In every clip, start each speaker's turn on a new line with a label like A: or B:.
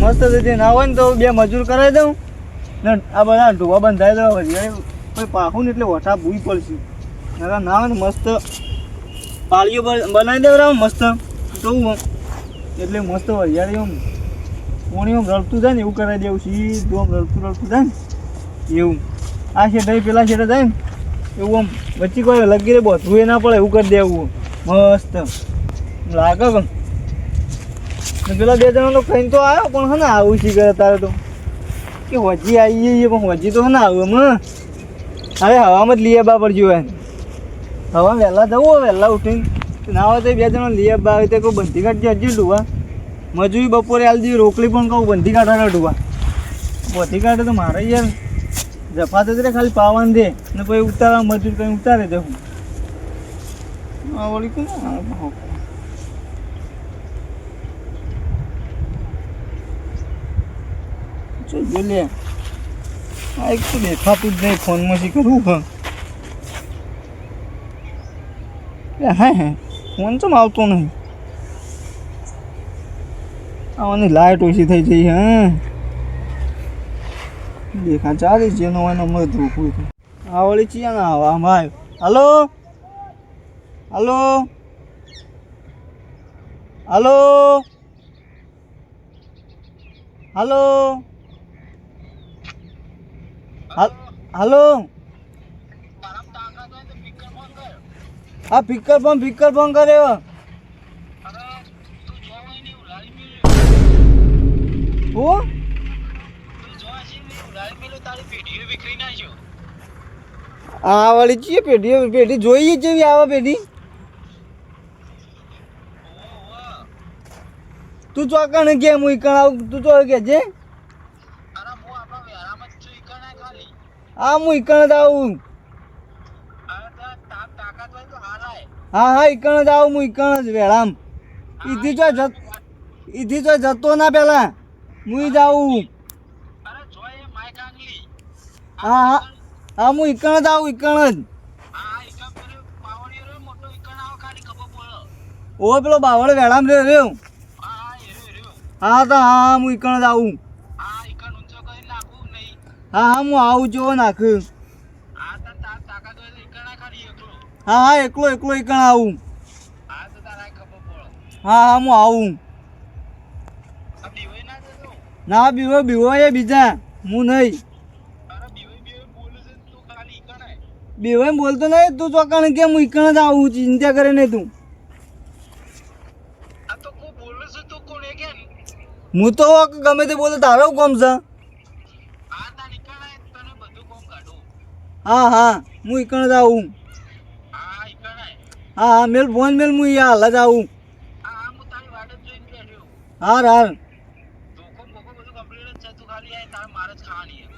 A: મસ્ત રીતે ના હોય ને તો બે મજૂર કરાવી દઉં ને આ બધા ઢોવા બંધાઈ દઉં પછી પાખું ને એટલે ઓછા ભૂઈ પડશે ના હોય ને મસ્ત પાળીઓ બનાવી દેવડાવું મસ્ત તો એટલે મસ્ત હરિયાળી આમ પોણી આમ રડતું જાય ને એવું કરાવી દેવું સીધું આમ રડતું જાય ને એવું આ શેઠ પેલા શેઠ જાય ને એવું આમ વચ્ચે કોઈ લગી બધું એ ના પડે એવું કરી દેવું મસ્ત લાગે પણ પેલા બે જણા તો ખાઈને તો આવ્યો પણ હે ને આવું શી કરે તારે તો કે હજી આવી જઈએ પણ હજી તો હે ને આવું એમ અરે હવામાં જ લઈ આવવા પડશે હોય હવા વહેલા જવું હોય વહેલા ઉઠીને ના હોય તો બે જણા લઈ આવવા આવે તો કોઈ બંધી કાઢજે હજી ડૂવા મજૂરી બપોરે આલી દીધી રોકલી પણ કહું બંધી કાઢવાના ડૂવા બંધી કાઢે તો મારે યાર જફા થતી ખાલી પાવાન દે ને પછી ઉતારવા મજૂર કંઈ ઉતારે જવું આ વળી કોણ જો લે આ એક તો દેખાતું જ નહીં ફોનમાં શી કરવું હા ફોન તો આવતો નહીં આવવાની લાઈટ ઓછી થઈ જઈ હા દેખા ચાલે જેનો હોય નંબર ધોકું આ વળી ચિયા ના આવા ભાઈ hello hello hello hello hello હા ફિકર ફોન કર્યો હું આ વાળી છીએ પેઢી જોઈએ જેવી આવા પેઢી તું ચોકણ કે હું ઈકણ આવું તું તો કે છે હા હું ઈકણ જ આવું હા ઈકણ જ આવું હું ઈકણ જ વેળામ ઈથી તો જતો ના પેલા હું જ આવું હા હું ઈકણ જ આવું ઈકણ જ ઓ પેલો બાવળ વેળામ રહ્યો હા તો હા હું ઈકણ જ આવું હા હું આવું જો નાખ હા એકલો ઈકણ આવું હા હું આવું ના બીવો એ બીજા હું નહીં બીવો બોલતો નહીં તું ચોકણ કે હું ઈકણ જ આવું ચિંતા કરે નહીં તું હું તો ગમે તે બોલે તારો કોમ છે હા હું ઈકણ જ આવું હા મેલ ફોન મેલ હું હાલ જ આવું હાર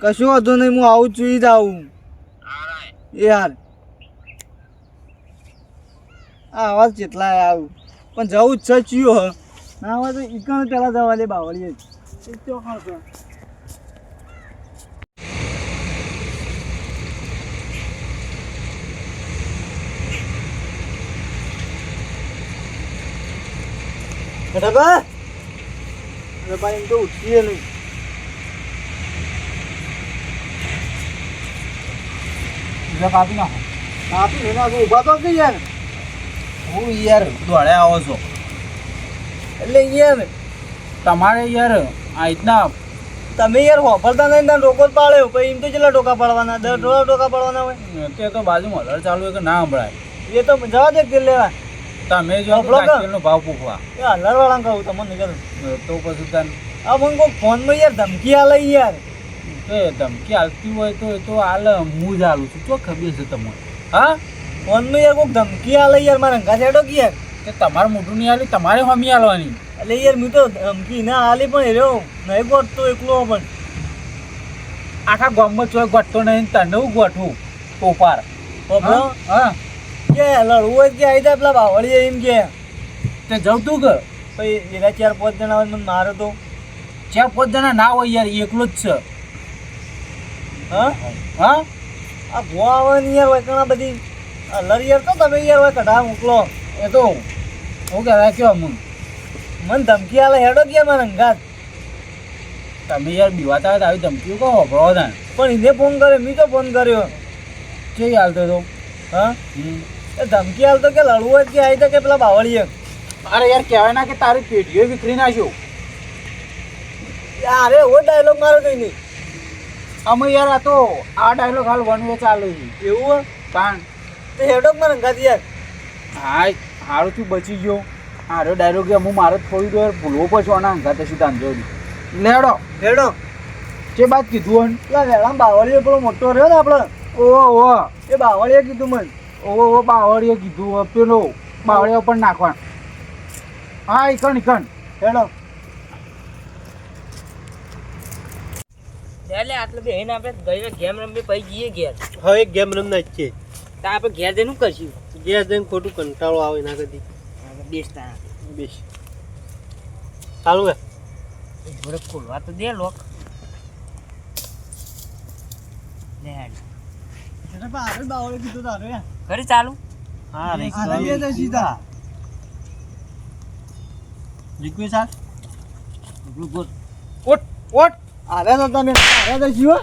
A: કશું વાંધો નહીં હું આવું છું જ આવું યાર આ અવાજ જેટલા આવું પણ જવું જ છે ચિયો હ ના હોય તો ઈકણ પેલા જવા દે બાવળીએ ચોખા છે ભાઈ એમ તો ઉઠીએ નહીં કાપી નાખો કાપી નાખો ઉભા તો કે યાર હું યાર દોડે આવો છો એટલે યાર તમારે યાર આ રીતના તમે યાર વાપરતા નહીં ત્યાં ટોકો જ પાડ્યો પછી એમ તો કેટલા ટોકા પાડવાના 10 ટોકા પાડવાના હોય તે તો બાજુમાં હલર ચાલુ હોય કે ના સંભળાય એ તો જવા દે કે લેવા તમે જો નો ભાવ પૂછવા એ હલર વાળા કહું તમને નીકળ તો પછી તને આ મને કોઈ ફોનમાં યાર ધમકી આલે યાર એ ધમકી આલતી હોય તો એ તો હાલ હું જ હાલું છું તો ખબર છે તમને હા ફોનમાં યાર કોઈ ધમકી આલે યાર મારા રંગા છેડો કે યાર કે તમારે મોઢું નહીં આલી તમારે હમી આલવાની એટલે યાર મેં તો ધમકી ના આલી પણ રહ્યો નહીં ગોઠતો એકલો પણ આખા ગામમાં ચોય ગોઠતો નહીં તને હું ગોઠવું પોપાર હા કે લડવું હોય કે આવી જાય પેલા બાવળીએ એમ કે તે જવું તું કે પછી એના 4-5 જણા હોય મને મારે તો 4-5 જણા ના હોય યાર એકલો જ છે હા આ ભૂવા આવે ને યાર હોય ઘણા બધી લર યાર તો તમે યાર હોય કઢા મોકલો એ તો હું કે રાખ્યો મને ધમકી આલે હેડો ગયા મારા અંગાત તમે યાર બીવાતા હોય તો આવી ધમકીઓ કહો ભરો તાન
B: પણ એને ફોન કર્યો મેં તો ફોન કર્યો
A: કેવી હાલતો તો
B: હા એ ધમકી હાલતો કે લડવું હોય કે આવી તો કે પેલા બાવળીએ
A: અરે યાર કહેવાય ના કે તારી પેઢીઓ વિખરી નાખ્યો
B: અરે એવો ડાયલોગ મારો કઈ નહીં
A: અમે યાર આ તો આ ડાયલોગ હાલ વન વે ચાલુ છે
B: એવું
A: તાણ
B: તો હેડોક માં રંગાતી યાર
A: હા હારું થી બચી ગયો હારો ડાયલોગ હું મારે થોડી વાર ભૂલવો પડશે આના અંગાતે સીધા અંજો લેડો
B: હેડો
A: જે બાદ કીધું
B: પેલા વેળામાં બાવળીએ પેલો મોટો રહ્યો ને આપણો
A: ઓહો
B: એ બાવળીએ કીધું મને
A: ઓહો બાવળીએ કીધું પેલો બાવળીઓ પર નાખવાનું હા ઈકણ
B: હેડો
C: એટલે આટલે બેહીને આપણે ગઈ ગેમ રમી પછી જઈએ ઘેર
B: હવે એક ગેમ રમના જ છે
C: તો આપણે ઘેર જઈને શું કરશું
B: ઘેર જઈને ખોટું કંટાળો આવે એના કદી
C: બેસતા
B: બેસ ચાલુ હે
C: જોડે ખોલવા તો દે લોક લે હેડ
B: બાવળીએ કીધું તારે
C: કરી ચાલુ
B: હા રે સીધા જીકવી સાર ઓટ અરે તો તમે અરે તો જીવો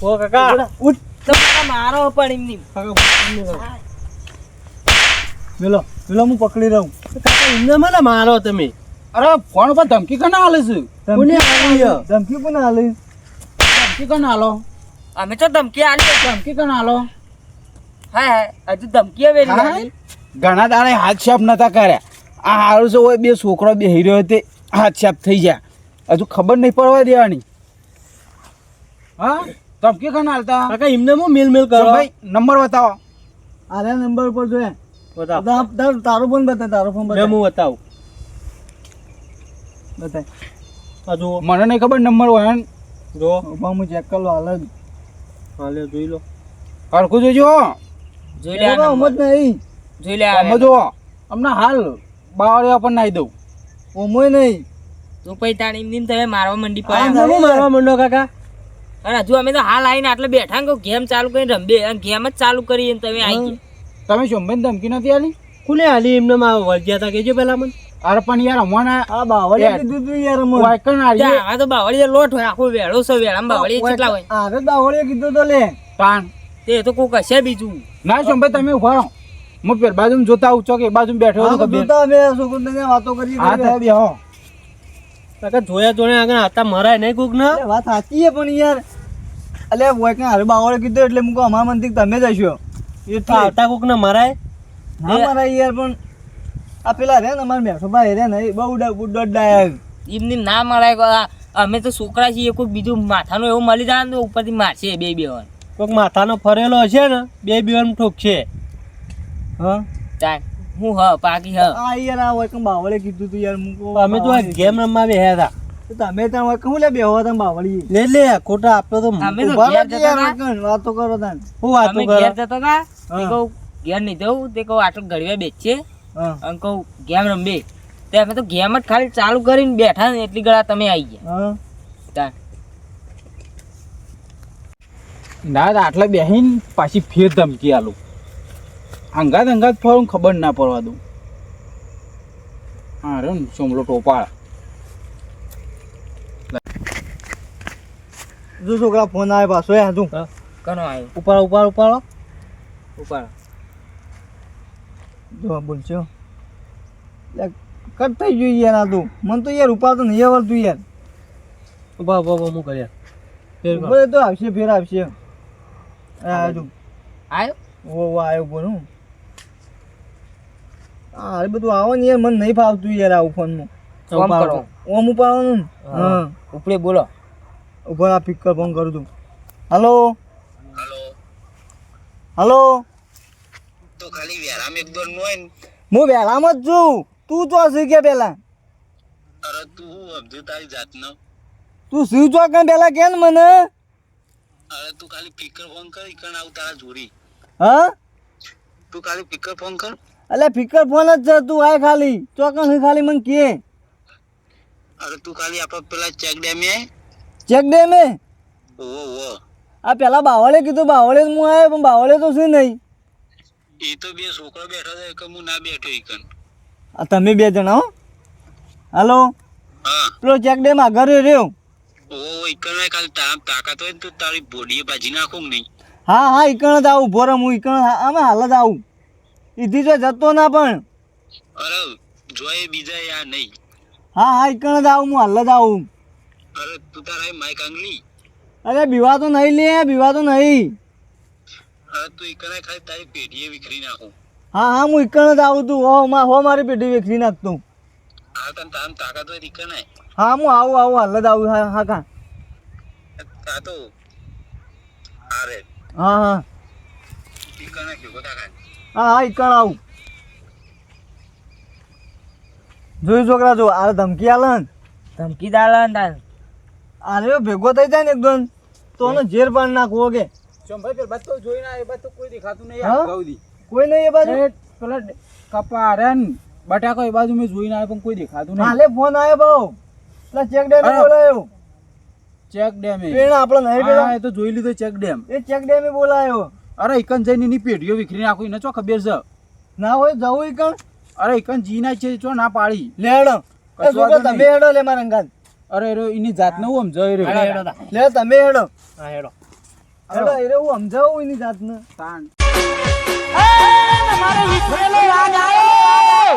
B: ઓ કાકા ઉઠ
C: તો મારો પણ એમની
B: મેલો હું પકડી રહું કાકા એમને મને મારો તમે
A: અરે ફોન પર ધમકી કને હાલે છે
B: ધમકી કોને હાલી
A: ધમકી કને હાલો
C: અમે તો ધમકી આલી
A: ધમકી કને હાલો
C: હા હજુ ધમકી આવે
A: ઘણા દાડે હાથ સાફ નતા કર્યા આ હારું છે ઓય બે છોકરો બેહી રહ્યો તે હાથ સાફ થઈ ગયા હજુ ખબર નહીં પડવા દેવાની હા ધમકી કને હાલતા
B: કાકા એમને હું મેલ કરો
A: ભાઈ નંબર બતાવો
B: અરે નંબર પર જોયા બતાવ તારો ફોન બતા તારો ફોન બતા હું બતાવું બતાય આ જો
A: મને નહીં ખબર નંબર હોય
B: જો હું ચેક કરી લો હાલે જોઈ લો
A: હરખું જોજો
C: જોઈ લે આ
B: ઉમત નહીં
C: જોઈ લે
A: અમે જો અમને હાલ બાવળિયા પર નાઈ દઉં
B: ઓમોય નહીં
C: તું પછી તાણ એમની તમે મારવા મંડી
B: હું
C: પડ્યા
B: મારવા મંડો કાકા
C: અને હજુ અમે તો હાલ આવીને આટલે બેઠા ને ગેમ ચાલુ કરીને રમબે અને ગેમ જ ચાલુ કરી તમે આવી ગયા
A: તમે શોભાઈ ધમકી નથી આલી
B: કોને હાલી એમને વળગ્યા હતા કેજો પેલા મને
A: અરે પણ યાર હમણાં
B: આ બાવળિયા કીધું તું યાર મને
A: વાયકણ આલી
C: આ તો બાવળી લોટ હોય આખો વેળો છે વેળામાં બાવળી કેટલા હોય
B: અરે બાવળિયા કીધું તો લે
A: તાણ
C: તે તો કોક હશે બીજું
A: ના શોભાઈ તમે ઉભા રહો હું પેર બાજુ જોતા આવું ચોકે બાજુ બેઠો હતો ખબર
B: જોતા અમે છોકરી વાતો કરી
A: હા તો બેહો
B: કાકા જોયા જોડે આગળ હતા મરાય નહીં કોક ના વાત સાચી છે પણ યાર અલે હોય કે હારે બાવળે કીધું એટલે મુકો અમારા મનથી તમે જ હશો એ તો આવતા કોક ને મરાય ના મરાય યાર પણ આ પેલા રે ને અમારા મેઠો ભાઈ રે ને બહુ ડડાય
C: એમની ના મળાય અમે તો છોકરા છીએ કોઈ બીજું માથાનું એવું મળી જાય ને તો ઉપરથી મારશે બે વાર
B: કોક માથાનો ફરેલો હશે ને બે વાર ઠોકશે હા
C: ચાલ હું પાકી
B: આ યાર આ હોય કે બાવળે કીધું તું યાર મુકો અમે તો આ ગેમ રમવા બેહ્યા હતા તમે ત્યાં હોય હું લે બેહો તમે બાવળી લે ખોટા આપતો તો
C: અમે તો ઘેર જતા હતા
B: વાતો કરો તાન હું
C: અમે ઘેર જતા હતા તે કહું ઘેર નહીં જવું તે કહું આટલું ઘડીએ બેસીએ અને કહું ગેમ રમબે તે અમે તો ગેમ જ ખાલી ચાલુ કરીને બેઠા ને એટલી ગળા તમે આવી ગયા
A: ના આટલા બેહીન પાછી ફેર ધમકી આલું અંગાત ફરું ખબર ના પડવા દઉં હા રે સોમલો ટોપાળ
B: જો છોકરા ફોન આવે પાછો યાર તું
C: કનો આવ્યો
B: ઉપાડો
C: ઉપર
B: જો બોલજો લે કટ થઈ ગયું યાર આ તું મન તો યાર ઉપાડતો નહીં આવડતું યાર ઉભા હું કર્યા ફેર તો આવશે ફેર આવશે આ જો
C: આવ્યો
B: ઓ આવ્યો બોલું આ બધું આવો ને યાર મને નહીં ફાવતું યાર આવું ફોનમાં
C: ફોન કરો
B: ઓમ ઉપાડવાનું હા
C: ઉપડે બોલો
B: ઉપર આ પિક કર ફોન કરું તું હલો
D: તો ખાલી વેરામ એક દોર નો
B: હું વેલામાં જ છું તું તો શીખ્યા પેલા
D: અરે તું અબધુ તારી જાતનો
B: તું શીખ છો કે પેલા કે ને મને
D: અરે તું ખાલી ફિકર ફોન કર ઈકણ આવ તારા જોડી
B: હા
D: તું ખાલી ફિકર ફોન કર
B: અલે ફિકર ફોન જ છે તું આય ખાલી ચોકન ખાલી મને કે
D: અરે તું ખાલી આપડે પેલા ચેક ડેમે
B: ચેક દે મે
D: ઓ
B: આ પેલા બાવળે કીધું બાવળે હું આવ્યો પણ બાવળે તો છે નહીં
D: એ તો બે છોકરા બેઠા હતા કે હું ના બેઠો ઈકણ
B: આ તમે બે જણા હો હાલો
D: હા
B: પેલો ચેક ડેમ આગળ રહ્યો
D: ઈકણ ખાલી તાકાત હોય ને તો તારી બોડીએ ભાજી નાખું કે નહીં.
B: હા હા ઈકણ જ આવું ભોરે હું ઈકણ અમે હાલ જ આવું ઈથી જો જતો ના પણ
D: અરે જોય બીજા યાર નહીં.
B: હા હા ઈકણ જ આવું હું હાલ જ આવું
D: અરે તું તારા માઈક આંગલી.
B: અરે બીવા તો નહીં લે બીવા તો નહીં
D: અરે તું ઈકણ ખાલી તારી પેઢીએ વિખરી નાખું.
B: હા હા હું ઈકણ જ આવું તું હો મારી પેઢી વેખરી નાખતું
D: આ તને તામ તાકાત હોય ઈકણ
B: હા હું આવું હાલ જ આવું હા હા કા
D: આ તો અરે
B: હા હા
D: ઈકણ કેવો તાકાત.
B: હા હા ઈકણ આવું જોયું છોકરા જો આ ધમકી આલે ને
C: ધમકી દાલા ને તાર
B: આરે ભેગો થઈ જાય ને એકદમ તો એને ઝેર પાડી નાખવો કે
A: ભાઈ પેલા બસ તો જોઈને આ એ બસ તો કોઈ દેખાતું નહીં
B: હા?
A: આ ગૌદી.
B: કોઈ નહીં એ બાજુ
A: એ પેલા કપા રે ને બટાકો એ બાજુ મેં જોઈને આવ્યો પણ કોઈ દેખાતું નહીં.
B: હાલે ફોન આવ્યો ભાવ પેલા ચેક ડેમ
A: હા.
B: બોલાયો
A: ચેક ડેમ
B: પેણ આપણે નહીં પેલા
A: એ તો જોઈ લીધો ચેક ડેમ.
B: એ ચેક ડેમે બોલાયો
A: અરે ઈકન જઈને એની પેઢીઓ વિખરી નાખું એને ચો ખબર છે.
B: ના હોય જવું ઈ કણ
A: અરે ઈકન જી ના છે ચો ના પાડી.
B: લેડો એ
A: કશો
B: છોકરા
A: વાંધો
B: તમે હેડો લે મારા અંગાત
A: અરે એની જાત ને હું સમજાવી રહ્યો.
B: લે તમે હેડો
C: હા હેડો
B: હેડો એ હું સમજાવું એની જાતને
A: તાણ.
C: મારે વિખરેલો યાદ આવ્યો